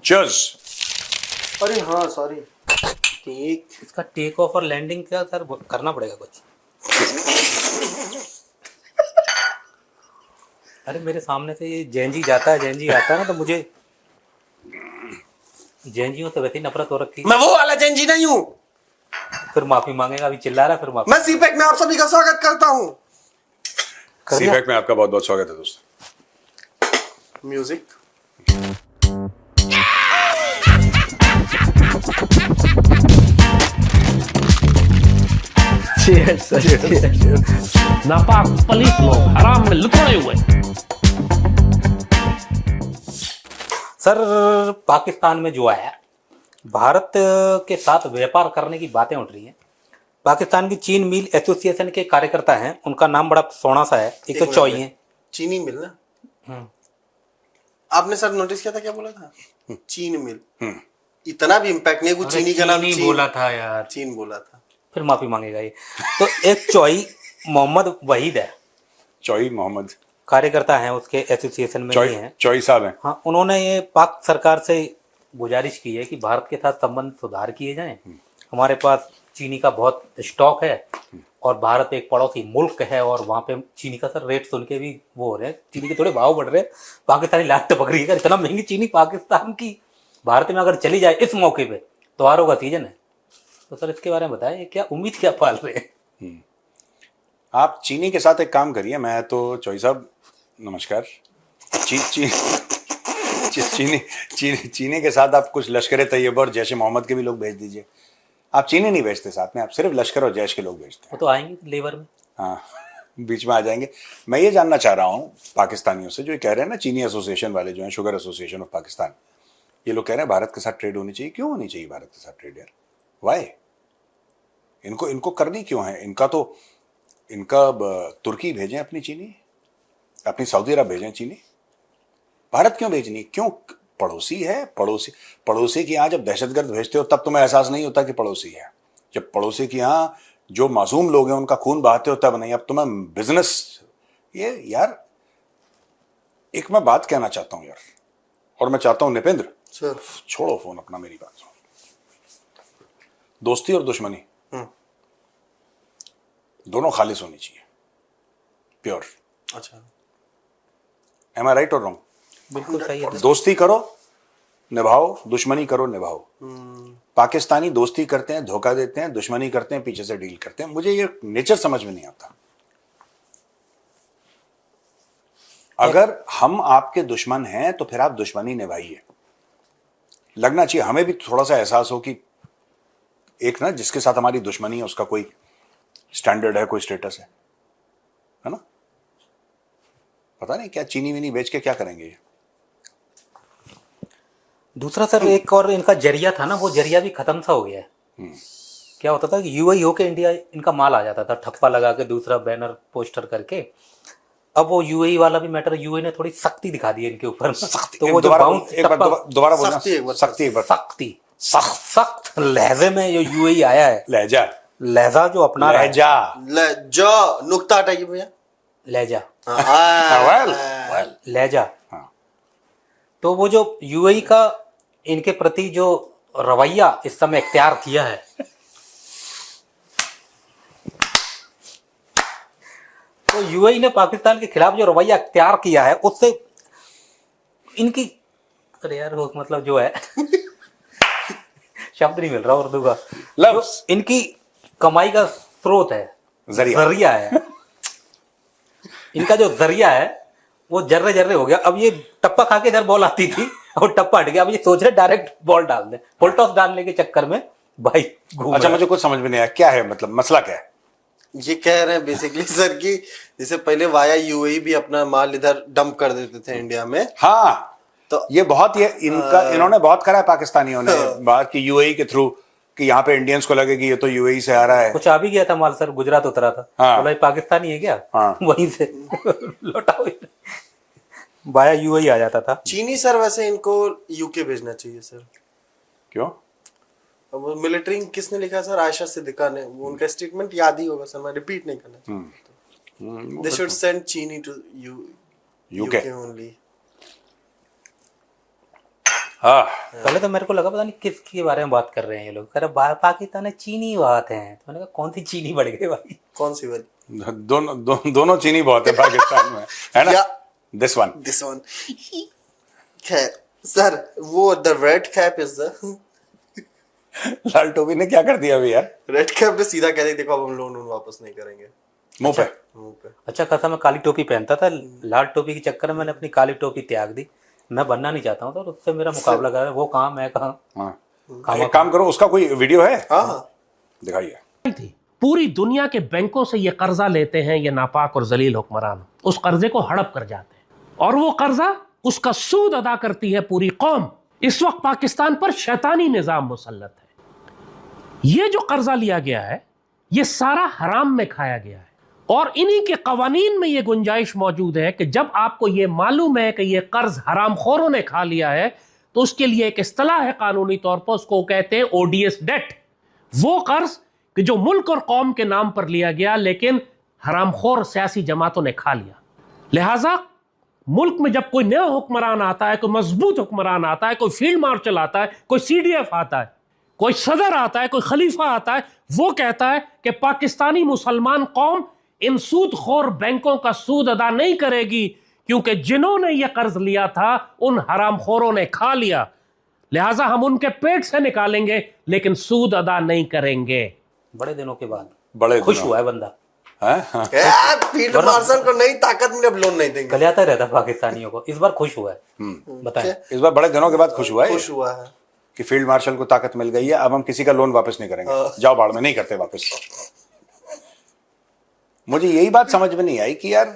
Cheers. अरे हाँ sorry, ठीक। इसका टेक ऑफ और लैंडिंग क्या सर करना पड़ेगा कुछ? अरे मेरे सामने से ये जैन जी जाता है, जैन जी आता है ना, तो मुझे जैन जीओ से वैसे ही नफरत हो रखी। मैं वो वाला जैन जी नहीं हूँ। फिर माफी मांगेगा, अभी चिल्ला रहा है, फिर माफी। मैं सीपैक में आप सभी का स्वागत करता हूँ। सीपैक में आपका बहुत बहुत स्वागत है दोस्तों। म्यूजिक। नापाक पलीत लोग हराम में लुकोड़े हुए। सर पाकिस्तान में जो है भारत के साथ व्यापार करने की बातें उठ रही हैं। पाकिस्तान की चीन मिल एसोसिएशन के कार्यकर्ता हैं, उनका नाम बड़ा सोना सा है, एक तो चौई है। चीनी मिल ना, आपने सर नोटिस किया था क्या बोला था? चीन मिल। इतना भी इम्पैक्ट नहीं, कुछ चीनी का नाम चीनी बोला था यार, चीन बोला था। फिर माफी मांगेगा ये। तो एक चौई मोहम्मद वहीद है, चौई मोहम्मद कार्यकर्ता हैं उसके एसोसिएशन में ही हैं। चौई साहब हैं। हाँ, उन्होंने ये पाक सरकार से गुजारिश की है कि भारत के साथ संबंध सुधार किए जाएं। हमारे पास चीनी का बहुत स्टॉक है और भारत एक पड़ोसी मुल्क है और वहाँ पे चीनी का सर रेट सुन के भी वो हो रहे हैं, चीनी के थोड़े भाव बढ़ रहे हैं। पाकिस्तानी लाट टपक रही है, इतना महंगी चीनी पाकिस्तान की भारत में अगर चली जाए इस मौके पे, त्योहारों का सीजन है, तो सर इसके बारे में बताएं, क्या उम्मीद क्या पाल रहे हैं? आप चीनी के साथ एक काम करिए। मैं तो चौई साहब नमस्कार। चीनी के साथ आप कुछ लश्कर तैयबा और जैश मोहम्मद के भी लोग भेज दीजिए। आप चीनी नहीं भेजते साथ में, आप सिर्फ लश्कर और जैश के लोग भेजते हैं। वो तो आएंगे लेबर में। हाँ, बीच में आ जाएंगे। मैं ये जानना चाह रहा हूँ पाकिस्तानियों से, जो ये कह रहे हैं ना, चीनी एसोसिएशन वाले जो हैं, शुगर एसोसिएशन ऑफ पाकिस्तान, ये लोग कह रहे हैं भारत के साथ ट्रेड होनी चाहिए। क्यों होनी चाहिए भारत के साथ ट्रेड यार? वाई? इनको करनी क्यों है? इनका तुर्की भेजें अपनी चीनी, अपनी सऊदी अरब भेजें चीनी। भारत क्यों भेजनी? क्यों? पड़ोसी है। पड़ोसी के यहाँ जब दहशतगर्द भेजते हो तब तुम्हें एहसास नहीं होता कि पड़ोसी है। जब पड़ोसी के यहाँ जो मासूम लोग हैं उनका खून बहाते हो तब नहीं। अब तुम्हें बिजनेस, ये यार, एक मैं बात कहना चाहता हूं यार, और मैं चाहता हूं निपेंद्र सर, छोड़ो फोन अपना, मेरी बात सुनो। दोस्ती और दुश्मनी दोनों खालिस होनी चाहिए, प्योर। अच्छा, एम आई राइट और रॉन्ग? बिल्कुल सही है। दोस्ती करो निभाओ, दुश्मनी करो निभाओ। पाकिस्तानी दोस्ती करते हैं, धोखा देते हैं, दुश्मनी करते हैं, पीछे से डील करते हैं। मुझे ये नेचर समझ में नहीं आता। अगर हम आपके दुश्मन हैं तो फिर आप दुश्मनी निभाइए। लगना चाहिए हमें भी थोड़ा सा एहसास हो कि एक ना, जिसके साथ हमारी दुश्मनी है उसका कोई स्टैंडर्ड है, कोई स्टेटस है ना? पता नहीं क्या चीनी वीनी बेच के क्या करेंगे ये। दूसरा सर, एक और इनका जरिया था ना, वो जरिया भी खत्म सा हो गया है। क्या होता था कि यूएई होके इंडिया इनका माल आ जाता था, ठप्पा लगा के, दूसरा बैनर पोस्टर करके। अब वो यूएई वाला भी मैटर, यूएई ने थोड़ी सख्ती दिखा दी है इनके ऊपर। तो वो दोबारा बोलना। सख्ती सख्त लहजे में जो यूएई आया है, लहजा जो अपना लहजा नुक्ता हटाइए भैया। लहजा हाँ, लहजा। तो वो जो यूएई का इनके प्रति जो रवैया इस समय इख्तियार किया है, तो यूएई ने पाकिस्तान के खिलाफ जो रवैया इख्तियार किया है, उससे इनकी, अरे यार वो मतलब जो है शब्द नहीं मिल रहा उर्दू का, लफ्ज, इनकी कमाई का स्रोत है, जरिया है। इनका जो जरिया है वो जर्रे जर्रे हो गया। अब ये टप्पा खा के इधर बॉल आती थी और टप्पा हट गया। अब ये सोच रहे डायरेक्ट बॉल डाल दे, फुल टॉस डालने के चक्कर में भाई घूम। अच्छा, मुझे कुछ समझ में नहीं आया, क्या है मतलब, मसला क्या है? ये कह रहे हैं बेसिकली सर कि जैसे पहले वाया यूएई भी अपना माल इधर डंप कर देते थे इंडिया में। हाँ, तो ये बहुत, ये इन्होंने बहुत करा है पाकिस्तानियों ने बात की यूएई के थ्रू, कि यहाँ पे इंडियंस को लगे कि ये तो यूएई से आ रहा है। कुछ आ भी गया था माल सर, गुजरात उतरा था। हाँ। बोला पाकिस्तानी है क्या? हाँ। वहीं से लौटाओ, बाया यूएई आ जाता था। चीनी सर वैसे इनको यूके भेजना चाहिए सर। क्यों? मिलिट्री किसने लिखा सर? आयशा सिद्दीका ने। वो उनका स्टेटमेंट याद ही होगा सर, मैं रिपीट नहीं करना चाहता। दे शुड सेंड चीनी टू यूके ओनली। हाँ पहले तो मेरे को लगा पता नहीं किसके बारे में बात कर रहे हैं ये लोग, कह रहे पाकिस्तान में चीनी बात है, तो मैंने कहा कौन सी चीनी बढ़ गई भाई। कौन सी वाली? दोनों चीनी बहुत है पाकिस्तान में, है ना? या दिस वन खैर सर, वो the red cap is the लाल टोपी ने क्या कर दिया अभी यार? रेड कैप ने सीधा कह दिया देखो अब हम लोन वापस नहीं करेंगे मुंह पे। मुंह पे। अच्छा खासा मैं काली टोपी पहनता था, लाल टोपी के चक्कर में मैंने अपनी काली टोपी त्याग दी। मैं बनना नहीं चाहता हूँ, तो उससे मेरा मुकाबला कर, वो कहाँ मैं कहाँ। हाँ एक काम करो, उसका कोई वीडियो है? हाँ दिखाइए। थी पूरी दुनिया के बैंकों से ये कर्जा लेते हैं ये नापाक और जलील हुक्मरान, उस कर्जे को हड़प कर जाते हैं और वो कर्जा उसका सूद अदा करती है पूरी कौम। इस वक्त पाकिस्तान पर शैतानी निजाम मुसल्लत है। ये जो कर्जा लिया गया है ये सारा हराम में खाया गया है और इन्हीं के कवानीन में ये गुंजाइश मौजूद है कि जब आपको ये मालूम है कि ये कर्ज हरामखोरों ने खा लिया है तो उसके लिए एक इस्तिलाह है कानूनी तौर पर, उसको कहते हैं ओडीएस डेट। वो कर्ज कि जो मुल्क और कौम के नाम पर लिया गया लेकिन हरामखोर सियासी जमातों ने खा लिया। लिहाजा मुल्क में जब कोई नया हुक्मरान आता है, कोई मजबूत हुक्मरान आता है, कोई फील्ड मार्शल आता है, कोई सीडीएफ आता है, कोई सदर आता है, कोई खलीफा आता है, वो कहता है कि पाकिस्तानी मुसलमान कौम इन सूदखोर बैंकों का सूद अदा नहीं करेगी क्योंकि जिन्होंने यह कर्ज लिया था उन हरामखोरों ने खा लिया, लिहाजा हम उनके पेट से निकालेंगे लेकिन सूद अदा नहीं करेंगे। बड़े दिनों के बाद बड़े खुश दिनों। हुआ है बंदा। हाँ? फील्ड मार्शल को नई ताकत मिले, अब लोन नहीं देंगे। कलियाता रहता पाकिस्तानियों को, इस बार खुश हुआ है। बताएं। इस बार बड़े दिनों के बाद खुश हुआ है खुश हुआ है कि फील्ड मार्शल को ताकत मिल गई है, अब हम किसी का लोन वापस नहीं करेंगे। जाओ बाढ़ में, नहीं करते वापस। मुझे यही बात समझ में नहीं आई कि यार,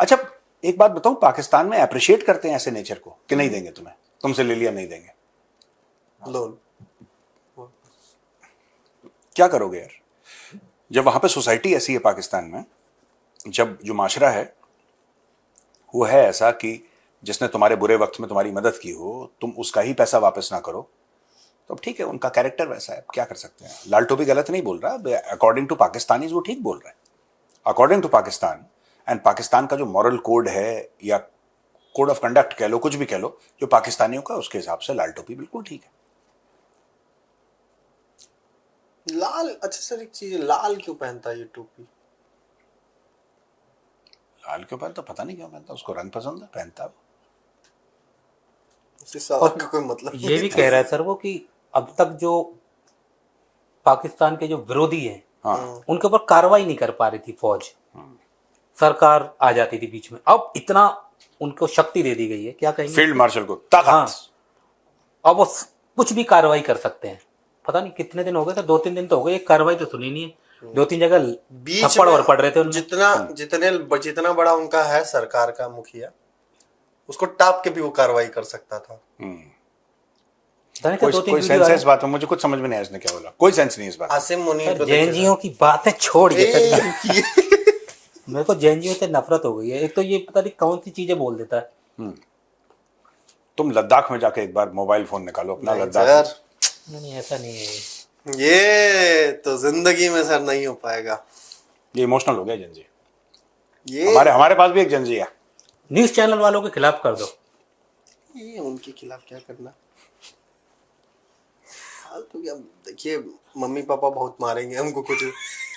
अच्छा एक बात बताऊं, पाकिस्तान में अप्रिशिएट करते हैं ऐसे नेचर को कि नहीं देंगे तुम्हें, तुमसे ले लिया नहीं देंगे। लोन। क्या करोगे यार जब वहां पे सोसाइटी ऐसी है पाकिस्तान में, जब जो माशरा है वो है ऐसा कि जिसने तुम्हारे बुरे वक्त में तुम्हारी मदद की हो, तुम उसका ही पैसा वापस ना करो, तो अब ठीक है, उनका कैरेक्टर वैसा है, क्या कर सकते हैं। लाल टोपी गलत नहीं बोल रहा, अकॉर्डिंग टू पाकिस्तानीज वो ठीक बोल रहा है, according to Pakistan. And Pakistan का जो मॉरल कोड है या कोड ऑफ कंडक्ट कह लो, कुछ भी कह लो, जो पाकिस्तानियों का, उसके हिसाब से लाल टोपी बिल्कुल ठीक है। लाल, अच्छा सर एक चीज, लाल क्यों पहनता है ये टोपी? लाल क्यों पहनता, पता नहीं क्यों पहनता, उसको रंग पसंद है, पहनता है। इससे सवाल का कोई मतलब ये भी कह रहा है सर वो कि अब तक जो पाकिस्तान के जो विरोधी हैं, हाँ उनके ऊपर कार्रवाई नहीं कर पा रही थी फौज, सरकार आ जाती थी बीच में, अब इतना उनको शक्ति दे दी गई है, क्या कहेंगे, फील्ड मार्शल को ताकत। हाँ, अब वो कुछ भी कार्रवाई कर सकते हैं। पता नहीं कितने दिन हो गए थे, 2-3 दिन तो हो गए, एक कार्रवाई तो सुनी नहीं है। 2-3 जगह बीच थप्पड़ में और पड़ रहे थे उनमें। जितना बड़ा उनका है सरकार का मुखिया, उसको टाप के भी वो कार्रवाई कर सकता था। पता नहीं था, 2-3 कोई वीडियो सेंस है आए। इस बात में, मुझे कुछ समझ में नहीं आया इसने क्या बोला, कोई सेंस नहीं इस बात में। आसिम मुनीर को जैनजियों की बातें छोड़िए सर। देखिए। मेरे को जैनजियों से नफरत हो गई है। एक तो ये पता नहीं कौन सी चीजें बोल देता है। तुम लद्दाख में जाके एक बार मोबाइल फोन निकालो अपना, नहीं लद्दाख में। सर, नहीं ऐसा नहीं है। ये तो जिंदगी में सर नहीं हो पाएगा। ये इमोशनल हो गया जंजी। ये हमारे पास भी एक जंजी है। न्यूज चैनल वालों के खिलाफ कर दो। ये उनके खिलाफ क्या करना। तो क्या, देखिए मम्मी पापा बहुत मारेंगे हमको कुछ।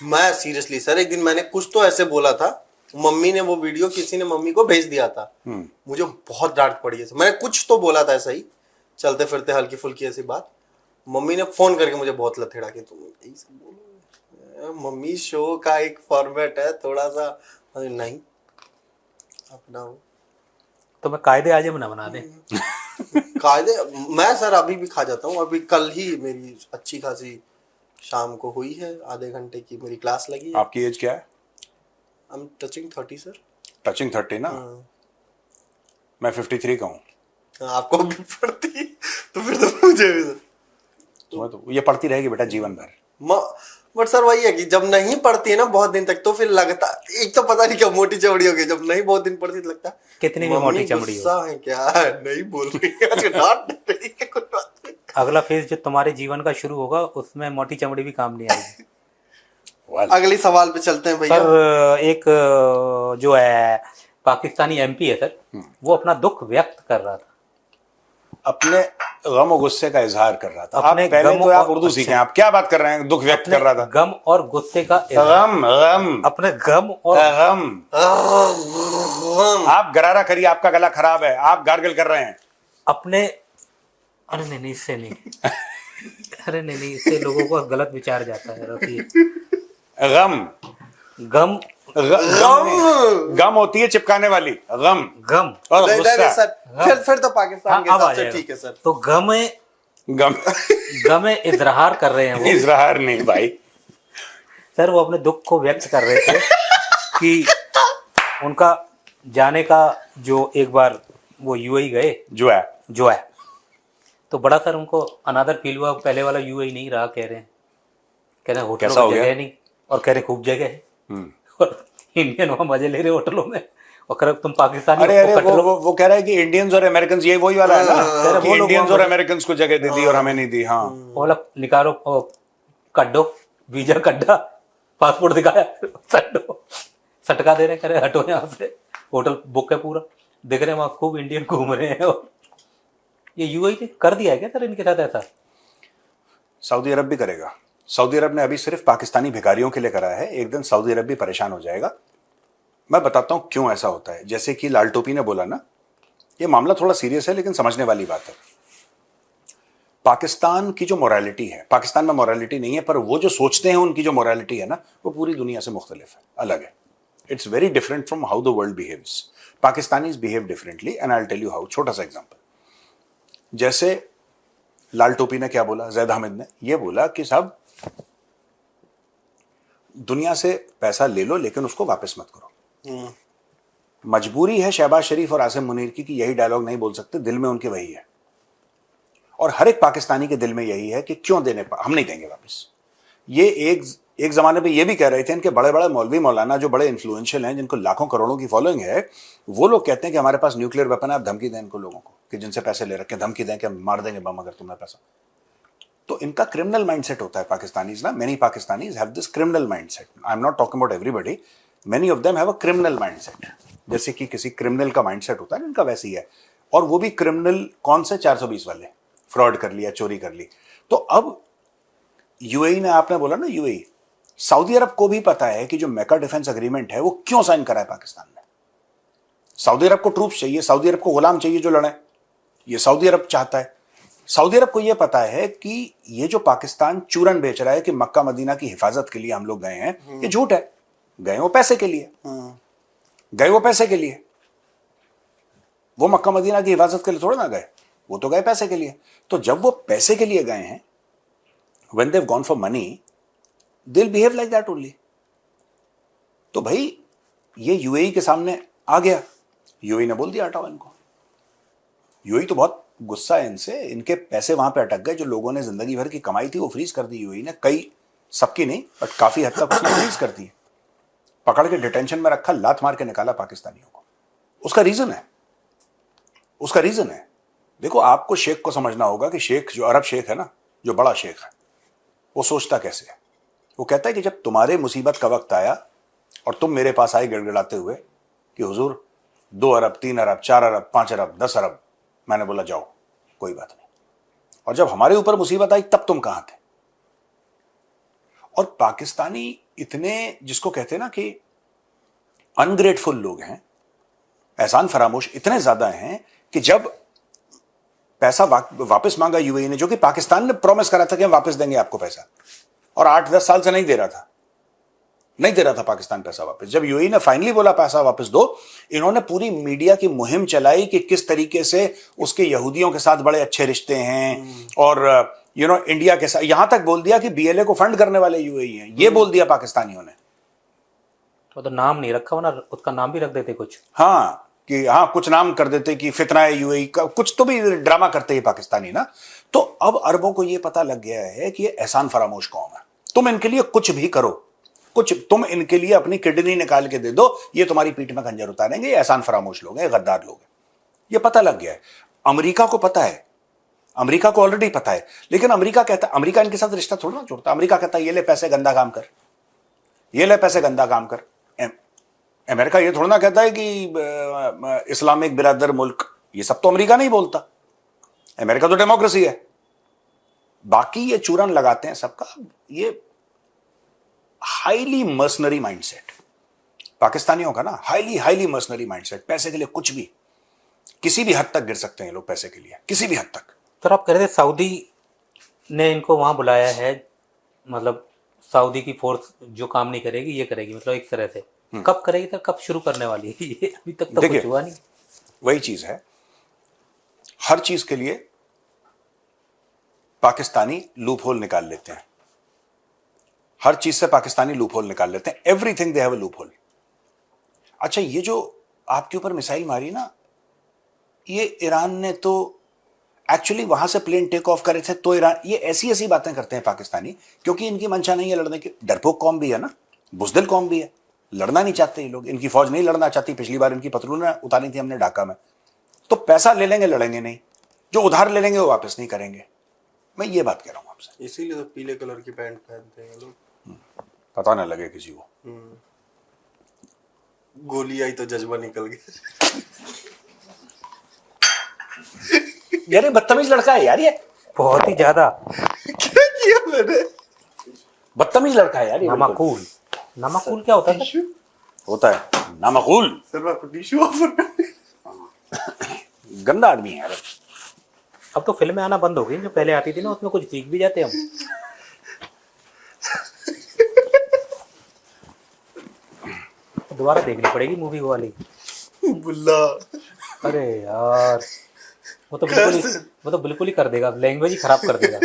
मैं सीरियसली सर, एक दिन मैंने कुछ तो ऐसे बोला था, मम्मी ने वो वीडियो किसी ने मम्मी को भेज दिया था, मुझे बहुत डांट पड़ी है। मैंने कुछ तो बोला था ऐसा ही, चलते फिरते हल्की फुल्की ऐसी बात। मम्मी ने फोन करके मुझे बहुत लथेड़ा कि तुम यही सब बोलो, मम्मी शो का एक फॉर्मेट है थोड़ा सा। नहीं अपना वो तो मैं कायदे आजम ना बना दे। कायदे मैं सर अभी भी खा जाता हूँ। अभी कल ही मेरी अच्छी खासी शाम को हुई है, आधे घंटे की मेरी क्लास लगी है। आपकी एज क्या है? I am touching 30 sir. Touching 30 ना? मैं 53 का हूँ। आपको भी पड़ती तो फिर तो मुझे भी सर। तुम्हें तो ये पढ़ती रहेगी बेटा जीवन भर। बट सर वही है कि जब नहीं पढ़ती है ना बहुत दिन तक, तो फिर लगता, एक तो पता नहीं क्या मोटी चमड़ी हो गई, जब नहीं बहुत दिन पढ़ती तो लगता कितनी भी मोटी चमड़ी हो। गुस्सा है क्या, नहीं बोल रही है, आज डांट रही है, कोई बात नहीं। अगला फेज जो तुम्हारे जीवन का शुरू होगा उसमें मोटी चमड़ी भी काम नहीं आएगी। अगली सवाल पे चलते हैं भैया। सर एक जो है पाकिस्तानी एमपी है सर, वो अपना दुख व्यक्त कर रहा था। अपने गम और गुस्से का इजहार कर रहा था। आप अपने पहले गम तो आप और- उर्दू सीखें, आप क्या बात कर रहे हैं, दुख व्यक्त कर रहा था। गम और गुस्से का गम गम अपने गम और गम, आप गरारा करिए, आपका गला खराब है, आप गार्गल कर रहे हैं। अपने, अरे नहीं इससे नहीं अरे नहीं इससे लोगों को गलत विचार जाता है रफी। गम गम गम होती है चिपकाने वाली, गम गम और नहीं, नहीं, गुस्सा। सर फिर तो पाकिस्तान के हाँ, अब आ हिसाब से जाएगा। ठीक है सर। तो गम गम गम इजहार कर रहे हैं वो इजहार नहीं भाई, सर, वो अपने दुख को व्यक्त कर रहे थे कि उनका जाने का, जो एक बार वो यूएई गए जो है तो बड़ा सर उनको अनादर फील हुआ। पहले वाला यूएई नहीं रहा, कह रहे हैं होटलों कैसा हो में गया? जगह नहीं, और कह रहे खूब जगह है और इंडियन वहां मजे ले रहे होटलों में, और कह रहे तुम पाकिस्तानी अरे अरे हो, कट लो। वो कह रहा है कि इंडियंस और अमेरिकन, ये वही वाला है ना कि वो लोग इंडियंस वहाँ और अमेरिकन को जगह दे दी और हमें नहीं दी। हाँ, बोला निकालो, कड्डो वीजा कड्डा, पासपोर्ट दिखाया, सटो सटका दे रहे, कह रहे हटो यहाँ से, होटल बुक है पूरा, देख रहे हैं वहां खूब इंडियन घूम रहे हैं। और ये यूएई ने कर दिया है क्या सर इनके साथ ऐसा? सऊदी अरब भी करेगा। सऊदी अरब ने अभी सिर्फ पाकिस्तानी भिखारियों के लिए करा है, एक दिन सऊदी अरब भी परेशान हो जाएगा। मैं बताता हूं क्यों ऐसा होता है। जैसे कि लाल टोपी ने बोला ना, ये मामला थोड़ा सीरियस है लेकिन समझने वाली बात है। पाकिस्तान की जो मोरालिटी है, पाकिस्तान में मोरालिटी नहीं है, पर वो जो सोचते हैं उनकी जो मोरालिटी है ना, वो पूरी दुनिया से मुख्तलिफ है, अलग है। It's very different from how the world behaves. Pakistanis behave differently and I will tell you how. छोटा सा एग्जांपल, जैसे लाल टोपी ने क्या बोला, जैद हामिद ने ये बोला कि साहब दुनिया से पैसा ले लो लेकिन उसको वापस मत करो। मजबूरी है शहबाज शरीफ और आसिम मुनीर की कि यही डायलॉग नहीं बोल सकते, दिल में उनके वही है, और हर एक पाकिस्तानी के दिल में यही है कि क्यों देने, हम नहीं देंगे वापस। ये एक जमाने पे ये भी कह रहे थे इनके बड़े बड़े मौलवी मौलाना जो बड़े इन्फ्लुएंशियल हैं, जिनको लाखों करोड़ों की फॉलोइंग है, वो लोग कहते हैं कि हमारे पास न्यूक्लियर वेपन है, आप धमकी दें इनको लोगों को कि जिनसे पैसे ले रखे, धमकी दें कि हम मार देंगे बम अगर तुम्हें पैसा। तो इनका क्रिमिनल माइंडसेट होता है पाकिस्तानीज ना। Many Pakistanis have this criminal mindset. I am not talking about everybody, many of them have a criminal mindset. जैसे कि किसी क्रिमिनल का माइंडसेट होता है, इनका वैसे ही है। और वो भी क्रिमिनल कौन से, 420 वाले, फ्रॉड कर लिया, चोरी कर ली। तो अब यूएई ने, आपने बोला ना यूएई, सऊदी अरब को भी पता है कि जो मेका डिफेंस एग्रीमेंट है वो क्यों साइन करा है पाकिस्तान ने। सऊदी अरब को ट्रूप्स चाहिए, सऊदी अरब को गुलाम चाहिए जो लड़े, ये सऊदी अरब चाहता है। सऊदी अरब को यह पता है कि ये जो पाकिस्तान चूरन बेच रहा है कि मक्का मदीना की हिफाजत के लिए हम लोग गए हैं, ये झूठ है। गए वो पैसे के लिए, गए वो पैसे के लिए, वो मक्का मदीना की हिफाजत के लिए थोड़ा ना गए, वो तो गए पैसे के लिए। तो जब वो पैसे के लिए गए हैं, when they've gone for money, they'll behave like that only। तो भाई ये यूएई के सामने आ गया, यूएई ने बोल दिया हटाओ इनको। यूएई तो बहुत गुस्सा है इनसे, इनके पैसे वहां पे अटक गए, जो लोगों ने जिंदगी भर की कमाई थी वो फ्रीज कर दी यूएई ने। कई, सबकी नहीं बट काफी हद तक उसने फ्रीज कर दी, पकड़ के डिटेंशन में रखा, लात मार के निकाला पाकिस्तानियों को। उसका रीजन है, उसका रीजन है। देखो आपको शेख को समझना होगा कि शेख, जो अरब शेख है ना, जो बड़ा शेख है, वो सोचता कैसे है। वो कहता है कि जब तुम्हारे मुसीबत का वक्त आया और तुम मेरे पास आए गिड़गिड़ाते हुए कि हुजूर 2 अरब 3 अरब 4 अरब 5 अरब 10 अरब, मैंने बोला जाओ कोई बात नहीं। और जब हमारे ऊपर मुसीबत आई तब तुम कहां थे। और पाकिस्तानी इतने, जिसको कहते हैं ना कि अनग्रेटफुल लोग हैं, एहसान फरामोश इतने ज्यादा हैं कि जब पैसा वापस मांगा यूएई ने, जो कि पाकिस्तान ने प्रॉमिस करा था कि हम वापस देंगे आपको पैसा, और 8-10 साल से नहीं दे रहा था, नहीं दे रहा था पाकिस्तान पैसा वापस। जब यूएई ने फाइनली बोला पैसा वापस दो, इन्होंने पूरी मीडिया की मुहिम चलाई कि किस तरीके से उसके यहूदियों के साथ बड़े अच्छे रिश्ते हैं, और इंडिया के साथ, यहां तक बोल दिया कि बीएलए को फंड करने वाले यूएई हैं, ये बोल दिया पाकिस्तानियों ने। तो नाम नहीं रखा ना, उसका नाम भी रख देते कुछ। हाँ, कि हाँ कुछ नाम कर देते कि फितना है यूएई का, कुछ तो भी ड्रामा करते हैं पाकिस्तानी ना। तो अब अरबों को यह पता लग गया है कि ये एहसान फरामोश कौन है। तुम इनके लिए कुछ भी करो, कुछ तुम इनके लिए अपनी किडनी निकाल के दे दो, ये तुम्हारी पीठ में खंजर उतारेंगे। ये एहसान फरामोश लोग हैं, गद्दार लोग हैं, ये पता लग गया है। अमेरिका को पता है, अमेरिका को ऑलरेडी पता है, लेकिन अमेरिका कहता, अमेरिका इनके साथ रिश्ता थोड़ा ना जोड़ता। अमेरिका कहता है ये ले पैसे गंदा काम कर, ये ले पैसे गंदा काम कर। अमेरिका ये थोड़ा ना कहता है कि इस्लामिक बिरादर मुल्क, ये सब तो अमेरिका नहीं बोलता। अमेरिका तो डेमोक्रेसी है। बाकी ये चूरन लगाते हैं सबका, ये हाईली मर्सनरी माइंडसेट पाकिस्तानियों का ना, हाईली मर्सनरी माइंडसेट। पैसे के लिए कुछ भी, किसी भी हद तक गिर सकते हैं लोग पैसे के लिए, किसी भी हद तक। सर आप कह रहे थे सऊदी ने इनको वहां बुलाया है, मतलब सऊदी की फोर्स जो काम नहीं करेगी ये करेगी, मतलब एक तरह से कब करेगी सर, कब शुरू करने वाली है ये? अभी तक तो कुछ हुआ नहीं। वही चीज है, हर चीज के लिए पाकिस्तानी लूप होल निकाल लेते हैं, हर चीज से पाकिस्तानी लूप होल निकाल लेते हैं। Everything they have a loop hole. अच्छा, ये जो आपके ऊपर मिसाइल मारी ना, ये ईरान ने तो एक्चुअली वहां से प्लेन टेक ऑफ करे थे, तो ईरान, ये ऐसी ऐसी बातें करते हैं पाकिस्तानी, क्योंकि इनकी मंशा नहीं है लड़ने की। डरपोक कौम भी है ना, बुजदिल कौम भी है, लड़ना नहीं चाहते ये लोग, इनकी फौज नहीं लड़ना चाहती। पिछली बार इनकी पतलून उतारी थी हमने ढाका में। तो पैसा ले लेंगे, लड़ेंगे नहीं, जो उधार ले लेंगे वो वापस नहीं करेंगे। मैं ये बात कह रहा हूं आपसे। इसीलिए तो पीले कलर की पैंट पहनते हैं लोग, पता ना लगे किसी को। गोली आई तो जज्बा निकल गया। यार ये बदतमीज लड़का है यार, ये बहुत ही ज्यादा क्या किया मैंने? बदतमीज लड़का है यार ये। नमाकूल। नमाकूल क्या होता है सर? होता है नामकूल, सर मैं आपको टिश्यू ऑफर करने। गंदा आदमी है यार। अब तो फिल्में आना बंद हो गई, जो पहले आती थी ना उसमें कुछ सीख भी जाते हम। दोबारा देखनी पड़ेगी मूवी वो वाली। बुल्ला। अरे यार वो तो बिल्कुल ही कर देगा, लैंग्वेज ही खराब कर देगा।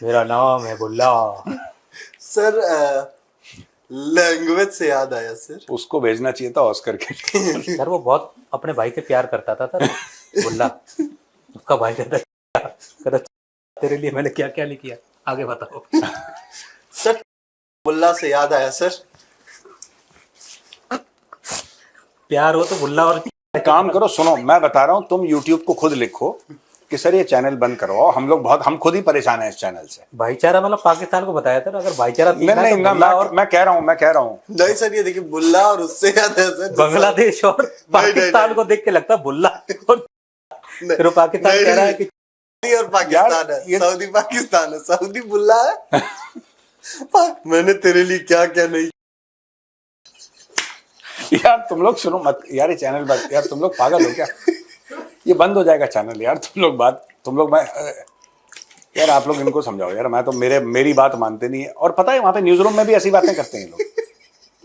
मेरा नाम है बुल्ला। सर लैंग्वेज से याद आया सर, उसको भेजना चाहिए था ऑस्कर के लिए। सर वो बहुत अपने भाई से प्यार करता था सर, बुल्ला। उसका भाई कहता तेरे लिए मैंने क्या क्या नहीं किया, आगे बताओ। सर बुल्ला से याद आया सर, प्यार हो तो बुल्ला। और काम करो, सुनो मैं बता रहा हूं, तुम YouTube को खुद लिखो कि सर ये चैनल बंद करवाओ। हम खुद ही परेशान हैं इस चैनल से। भाईचारा मतलब पाकिस्तान को बताया था, अगर भाईचारा नहीं नहीं, मैं कह रहा हूँ नहीं सर ये देखिए बुल्ला, और उससे याद है सर बांग्लादेश और पाकिस्तान को देख के लगता है बुल्ला, और फिर वो पाकिस्तान कह रहा है कि सऊदी और पाकिस्तान है, ये- सऊदी पाकिस्तान है, सऊदी बुल्ला है। मैंने तेरे लिए क्या क्या नहीं। यार तुम लोग सुनो मत यार, ये चैनल बंद, यार तुम लोग पागल हो क्या? ये बंद हो जाएगा चैनल यार। मैं यार आप लोग इनको समझाओ यार, मैं तो मेरी बात मानते नहीं है। और पता है वहां पे न्यूज रूम में भी ऐसी बातें करते हैं लोग,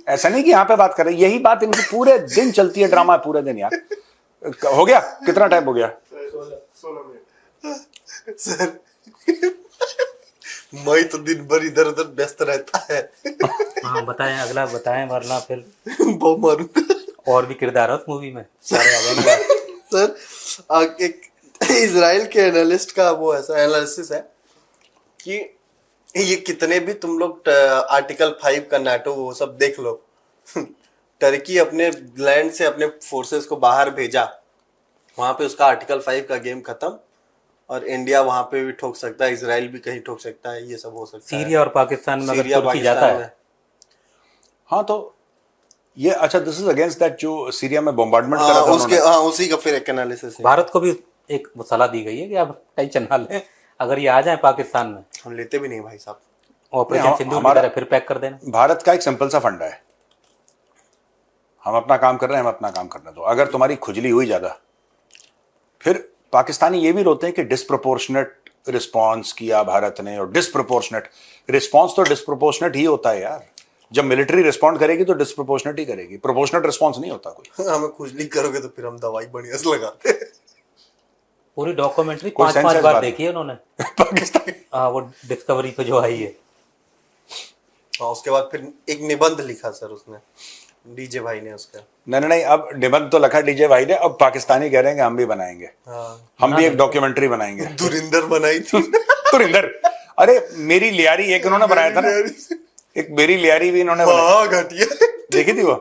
ऐसा नहीं कि यहाँ पे बात कर रहे हैं, यही बात इनकी पूरे दिन चलती है, ड्रामा पूरे दिन। यार हो गया, कितना टाइम हो गया? 16 मिनट सर। मैं तो दिन भर इधर उधर व्यस्त रहता है। हाँ बताएं, अगला बताएं, वरना फिर बहुत मारूंगा। और भी किरदार है उस मूवी में सारे आ जाएंगे। सर एक इजराइल के एनालिस्ट का वो ऐसा एनालिसिस है कि ये कितने भी तुम लोग आर्टिकल 5 का नाटो वो सब देख लो, टर्की अपने लैंड से अपने फोर्सेस को बाहर भेजा, वहां पे उसका आर्टिकल 5 का गेम खत्म, और इंडिया वहां पे भी ठोक सकता है, इजराइल भी कहीं ठोक सकता है, ये सब हो सकता है। सीरिया और पाकिस्तान में अगर सीरिया तुर्की जाता है, हाँ तो ये अच्छा, दिस इज अगेंस्ट दैट जो सीरिया में बॉम्बार्डमेंट करा था उसके उन्होंने। उसी का फिर एक एनालिसिस है। भारत को भी एक सलाह दी गई है कि आप टेंशन ना लें, अगर ये आ जाए पाकिस्तान में, हम लेते भी नहीं भाई साहब। ऑपरेशन नहीं, सिंदूर की हमारा- तरह फिर पैक कर देना। भारत का एक सिंपल सा फंडा है, हम अपना काम कर रहे हैं, हम अपना काम करने दो। अगर तुम्हारी खुजली हुई ज्यादा, फिर पाकिस्तानी ये भी रोते हैं कि डिस्प्रोपोर्शनेट रिस्पॉन्स किया भारत ने, और डिस्प्रोपोर्शनेट रिस्पॉन्स तो डिस्प्रोपोर्शनेट ही होता है यार। जब मिलिट्री रिस्पॉन्ड करेगी तो डिस्प्रोपोर्शनेट ही करेगी, प्रोपोर्शनेट रिस्पॉन्स नहीं होता कोई। हमें खुजली करोगे तो फिर हम दवाई बढ़िया से लगाते हैं। पूरी डॉक्यूमेंट्री कोई 5-5 सेंस बार बात देखी है उन्होंने। पाकिस्तान हाँ वो डिस्कवरी पे जो आई है। हाँ उसके बाद फिर एक निबंध लिखा सर उसने, डीजे भाई ने उसका। नहीं, अब निबंध तो लिखा डीजे भाई ने, अब पाकिस्तानी कह रहे हैं कि हम भी बनाएंगे, हाँ हम भी एक डॉक्यूमेंट्री बनाएंगे। धुरिंदर बनाई थी। धुरिंदर, अरे मेरी लियारी एक इन्होंने बनाया था ना, एक मेरी लियारी भी इन्होंने बनाई, हाँ घटिया। देखी थी वो?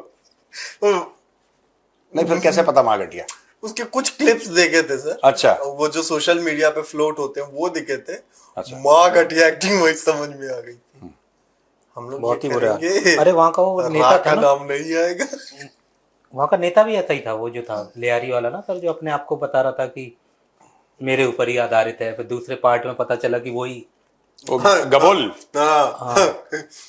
नहीं फिर कैसे पता माँ घटिया? उसके कुछ क्लिप्स देखे थे सर। अच्छा। वो जो सोशल मीडिया पे फ्लोट होते हैं वो दिखे थे। अच्छा। माँ घटिया एक्टिंग वही समझ में आ गई थी। हम लोग बहुत ये ही बुरा। करेंगे, अरे वहाँ का वो नेता रा था का ना, नाम नहीं आएगा। वहाँ का नेता भी ऐसा ही था, वो जो था लियारी वाला ना सर, जो अपने आप को बता रहा था कि मेरे ऊपर ही आधारित है। फिर दूसरे पार्ट में पता चला कि वही वो गबोल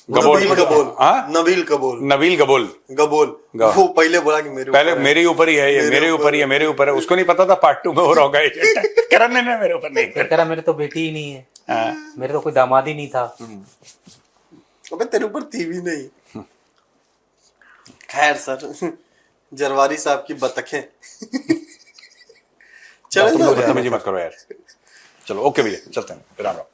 गबोल नबील कबूल, हाँ? नबील कबूल, नबील गबोल गबोल। वो पहले बोला कि मेरे पहले ऊपर है। मेरे ऊपर ही है, ये मेरे ऊपर ही है, मेरे ऊपर है। उसको नहीं पता था पार्ट 2 में वो होगा एजेंट है। कह रहा नहीं मेरे ऊपर नहीं। कह रहा मेरे तो बेटी ही नहीं है, हाँ। मेरे तो कोई दामाद ही नहीं था। अबे तेरे ऊपर थी भी नहीं। खैर सर, जरवारी साहब की बतखें। चलो तुम लोग बदतमीजी मत करो यार। चलो ओके भैया, चलते हैं, राम राम।